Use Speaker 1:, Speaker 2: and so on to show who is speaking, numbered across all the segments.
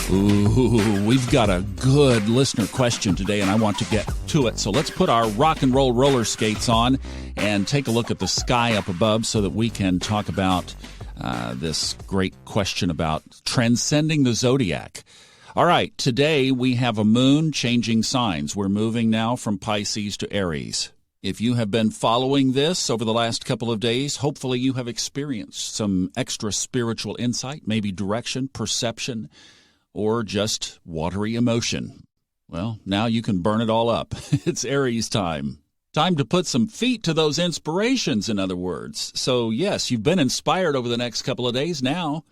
Speaker 1: Ooh, we've got a good listener question today, and I want to get to it. So let's put our rock and roll roller skates on and take a look at the sky up above so that we can talk about this great question about transcending the zodiac. All right, today we have a moon changing signs. We're moving now from Pisces to Aries. If you have been following this over the last couple of days, hopefully you have experienced some extra spiritual insight, maybe direction, perception, or just watery emotion. Well, now you can burn it all up. It's Aries time. Time to put some feet to those inspirations, in other words. So, yes, you've been inspired over the next couple of days. Now,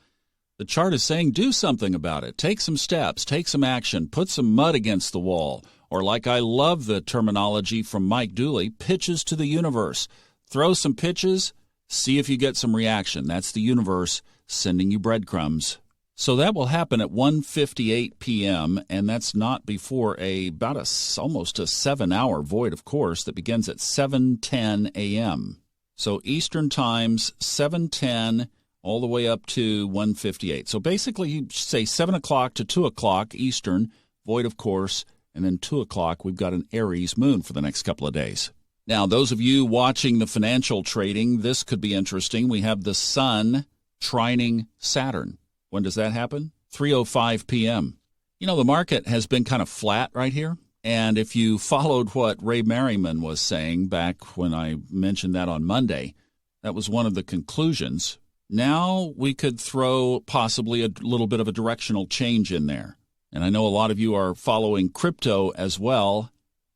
Speaker 1: the chart is saying do something about it. Take some steps, take some action, put some mud against the wall. Or like I love the terminology from Mike Dooley, pitches to the universe. Throw some pitches, see if you get some reaction. That's the universe sending you breadcrumbs. So that will happen at 1:58 p.m., and that's not before almost a 7-hour void, of course, that begins at 7:10 a.m. So Eastern times 7:10 all the way up to 1:58. So basically, you say 7 o'clock to 2 o'clock Eastern, void, of course, and then 2 o'clock, we've got an Aries moon for the next couple of days. Now, those of you watching the financial trading, this could be interesting. We have the sun trining Saturn. When does that happen? 3:05 p.m. You know, the market has been kind of flat right here. And if you followed what Ray Merriman was saying back when I mentioned that on Monday, that was one of the conclusions. Now we could throw possibly a little bit of a directional change in there. And I know a lot of you are following crypto as well.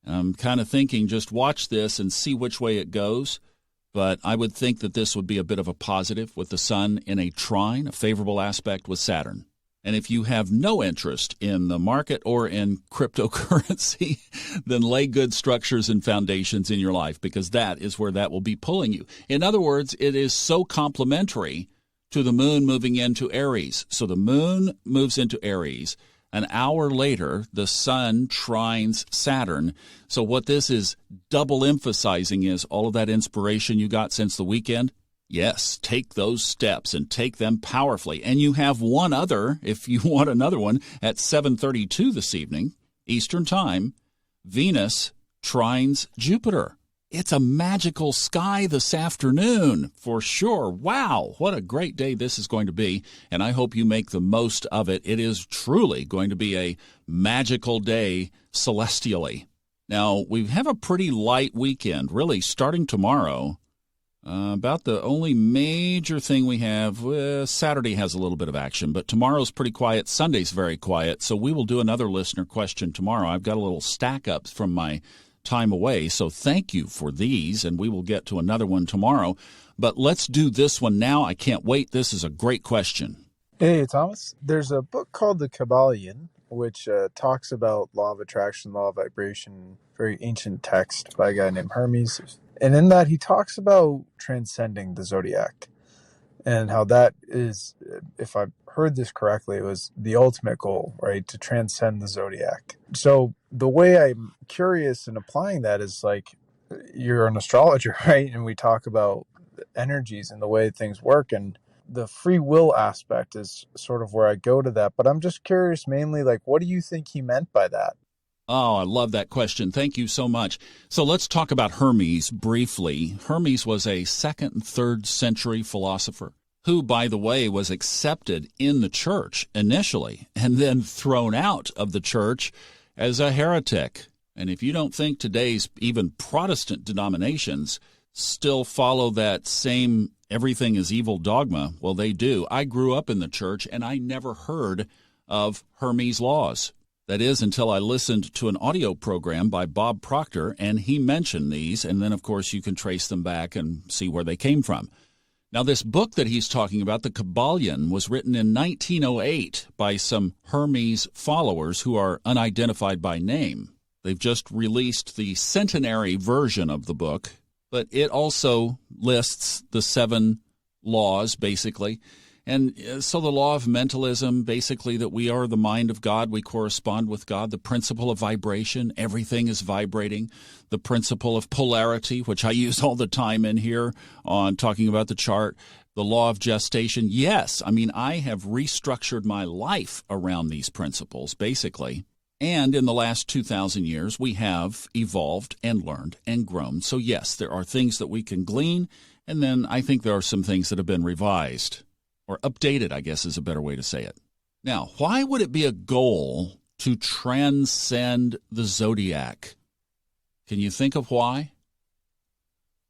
Speaker 1: I'm kind of thinking just watch this and see which way it goes. But I would think that this would be a bit of a positive with the sun in a trine, a favorable aspect with Saturn. And if you have no interest in the market or in cryptocurrency, then lay good structures and foundations in your life, because that is where that will be pulling you. In other words, it is so complementary to the moon moving into Aries. So the moon moves into Aries. An hour later, the sun trines Saturn. So what this is double emphasizing is all of that inspiration you got since the weekend. Yes, take those steps and take them powerfully. And you have one other, if you want another one, at 7:32 this evening, Eastern Time, Venus trines Jupiter. It's a magical sky this afternoon, for sure. Wow, what a great day this is going to be, and I hope you make the most of it. It is truly going to be a magical day celestially. Now, we have a pretty light weekend, really, starting tomorrow. About the only major thing we have, Saturday has a little bit of action, but tomorrow's pretty quiet. Sunday's very quiet, so we will do another listener question tomorrow. I've got a little stack up from my time away, so thank you for these, and we will get to another one tomorrow. But let's do this one now. I can't wait. This is a great question.
Speaker 2: Hey, Thomas. There's a book called The Kabbalion, which talks about law of attraction, law of vibration, very ancient text by a guy named Hermes. And in that, he talks about transcending the zodiac and how that is, if I heard this correctly, it was the ultimate goal, right? To transcend the zodiac. So the way I'm curious in applying that is like, you're an astrologer, right? And we talk about energies and the way things work, and the free will aspect is sort of where I go to that. But I'm just curious mainly, like, what do you think he meant by that?
Speaker 1: Oh, I love that question. Thank you so much. So let's talk about Hermes briefly. Hermes was a 2nd and 3rd century philosopher who, by the way, was accepted in the church initially and then thrown out of the church as a heretic. And if you don't think today's even Protestant denominations still follow that same everything is evil dogma, well, they do. I grew up in the church, and I never heard of Hermes' laws. That is, until I listened to an audio program by Bob Proctor, and he mentioned these, and then, of course, you can trace them back and see where they came from. Now, this book that he's talking about, The Kabbalion, was written in 1908 by some Hermes followers who are unidentified by name. They've just released the centenary version of the book, but it also lists the 7 laws, basically. And so the law of mentalism, basically that we are the mind of God, we correspond with God. The principle of vibration, everything is vibrating. The principle of polarity, which I use all the time in here on talking about the chart. The law of gestation, yes. I mean, I have restructured my life around these principles, basically. And in the last 2,000 years, we have evolved and learned and grown. So, yes, there are things that we can glean, and then I think there are some things that have been revised, or updated, I guess is a better way to say it. Now, why would it be a goal to transcend the zodiac? Can you think of why?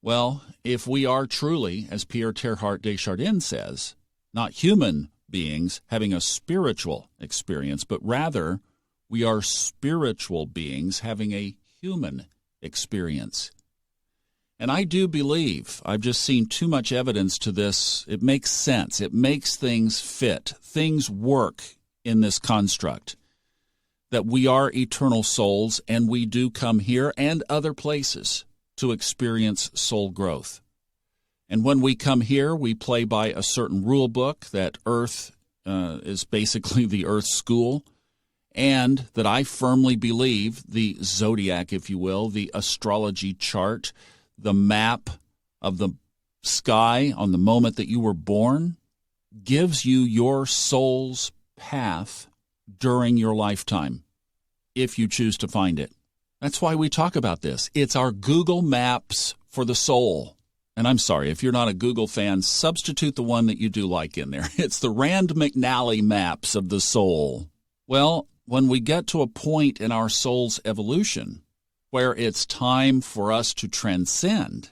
Speaker 1: Well, if we are truly, as Pierre Teilhard de Chardin says, not human beings having a spiritual experience, but rather we are spiritual beings having a human experience. And I do believe, I've just seen too much evidence to this, it makes sense. It makes things fit. Things work in this construct. That we are eternal souls and we do come here and other places to experience soul growth. And when we come here, we play by a certain rule book that Earth is basically the Earth school, and that I firmly believe the zodiac, if you will, the astrology chart, the map of the sky on the moment that you were born, gives you your soul's path during your lifetime, if you choose to find it. That's why we talk about this. It's our Google Maps for the soul. And I'm sorry, if you're not a Google fan, substitute the one that you do like in there. It's the Rand McNally maps of the soul. Well, when we get to a point in our soul's evolution where it's time for us to transcend,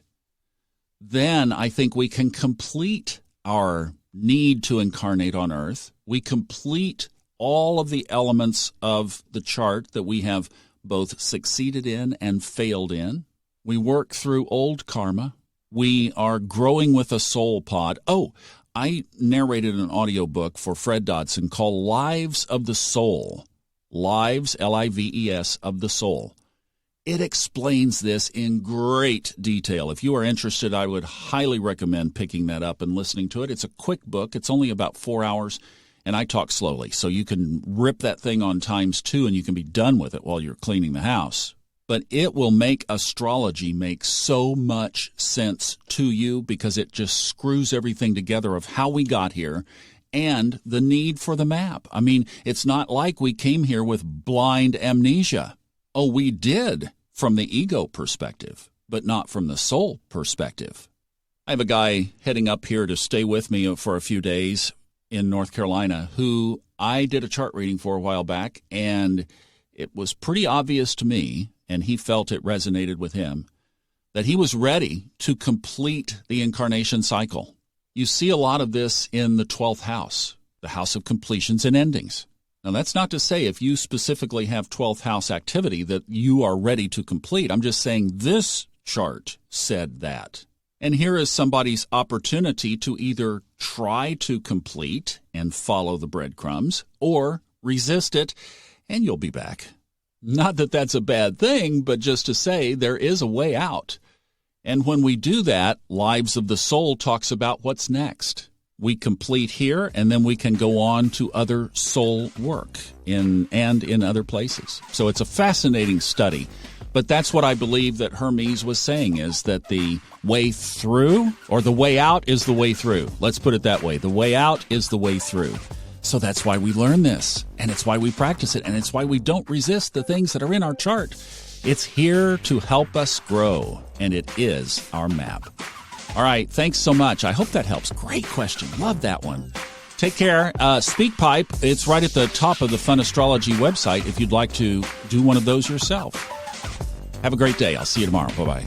Speaker 1: then I think we can complete our need to incarnate on Earth. We complete all of the elements of the chart that we have both succeeded in and failed in. We work through old karma. We are growing with a soul pod. Oh, I narrated an audiobook for Fred Dodson called Lives of the Soul. Lives, L-I-V-E-S, of the Soul. It explains this in great detail. If you are interested, I would highly recommend picking that up and listening to it. It's a quick book. It's only about 4 hours. And I talk slowly, so you can rip that thing on ×2 and you can be done with it while you're cleaning the house. But it will make astrology make so much sense to you because it just screws everything together of how we got here and the need for the map. I mean, it's not like we came here with blind amnesia. Oh, we did from the ego perspective, but not from the soul perspective. I have a guy heading up here to stay with me for a few days in North Carolina who I did a chart reading for a while back, and it was pretty obvious to me, and he felt it resonated with him, that he was ready to complete the incarnation cycle. You see a lot of this in the 12th house, the house of completions and endings. Now, that's not to say if you specifically have 12th house activity that you are ready to complete. I'm just saying this chart said that. And here is somebody's opportunity to either try to complete and follow the breadcrumbs or resist it, and you'll be back. Not that that's a bad thing, but just to say there is a way out. And when we do that, Lives of the Soul talks about what's next. We complete here, and then we can go on to other soul work in other places. So it's a fascinating study. But that's what I believe that Hermes was saying, is that the way through, or the way out is the way through. Let's put it that way. The way out is the way through. So that's why we learn this, and it's why we practice it, and it's why we don't resist the things that are in our chart. It's here to help us grow, and it is our map. All right, thanks so much. I hope that helps. Great question. Love that one. Take care. SpeakPipe, it's right at the top of the Fun Astrology website if you'd like to do one of those yourself. Have a great day. I'll see you tomorrow. Bye-bye.